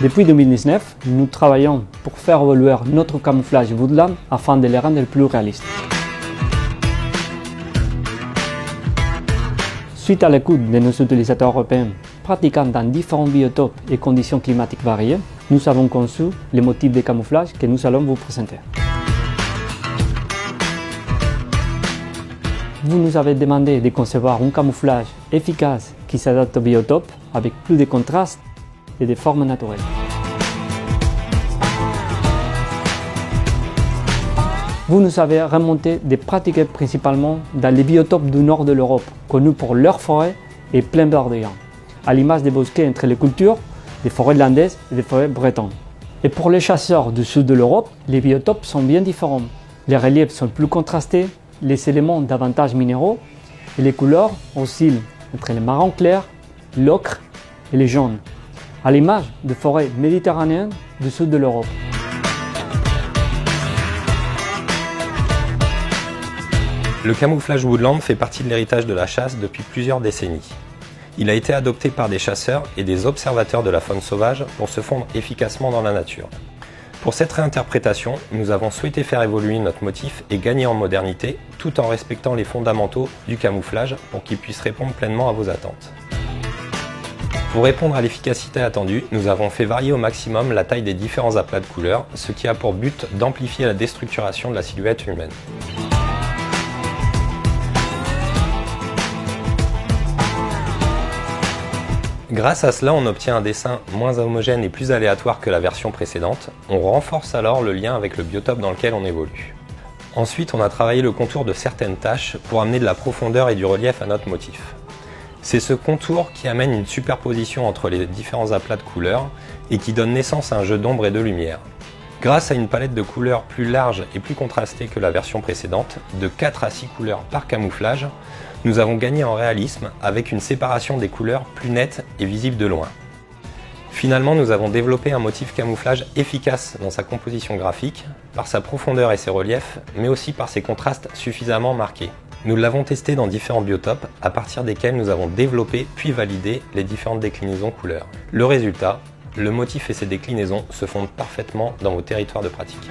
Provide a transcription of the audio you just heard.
Depuis 2019, nous travaillons pour faire évoluer notre camouflage woodland afin de les rendre plus réalistes. Suite à l'écoute de nos utilisateurs européens pratiquant dans différents biotopes et conditions climatiques variées, nous avons conçu les motifs de camouflage que nous allons vous présenter. Vous nous avez demandé de concevoir un camouflage efficace qui s'adapte au biotope avec plus de contraste et de formes naturelles. Vous nous avez remonté de pratiquer principalement dans les biotopes du nord de l'Europe, connus pour leurs forêts et pleins verdillants, à l'image des bosquets entre les cultures, des forêts landaises et des forêts bretonnes. Et pour les chasseurs du sud de l'Europe, les biotopes sont bien différents. Les reliefs sont plus contrastés, les éléments davantage minéraux et les couleurs oscillent entre les marrons clairs, l'ocre et les jaunes, à l'image des forêts méditerranéennes du sud de l'Europe. Le camouflage woodland fait partie de l'héritage de la chasse depuis plusieurs décennies. Il a été adopté par des chasseurs et des observateurs de la faune sauvage pour se fondre efficacement dans la nature. Pour cette réinterprétation, nous avons souhaité faire évoluer notre motif et gagner en modernité tout en respectant les fondamentaux du camouflage pour qu'il puisse répondre pleinement à vos attentes. Pour répondre à l'efficacité attendue, nous avons fait varier au maximum la taille des différents aplats de couleurs, ce qui a pour but d'amplifier la déstructuration de la silhouette humaine. Grâce à cela, on obtient un dessin moins homogène et plus aléatoire que la version précédente. On renforce alors le lien avec le biotope dans lequel on évolue. Ensuite, on a travaillé le contour de certaines taches pour amener de la profondeur et du relief à notre motif. C'est ce contour qui amène une superposition entre les différents aplats de couleurs et qui donne naissance à un jeu d'ombre et de lumière. Grâce à une palette de couleurs plus large et plus contrastée que la version précédente, de 4 à 6 couleurs par camouflage, nous avons gagné en réalisme avec une séparation des couleurs plus nette et visible de loin. Finalement, nous avons développé un motif camouflage efficace dans sa composition graphique, par sa profondeur et ses reliefs, mais aussi par ses contrastes suffisamment marqués. Nous l'avons testé dans différents biotopes, à partir desquels nous avons développé puis validé les différentes déclinaisons couleurs. Le résultat, le motif et ses déclinaisons se fondent parfaitement dans vos territoires de pratique.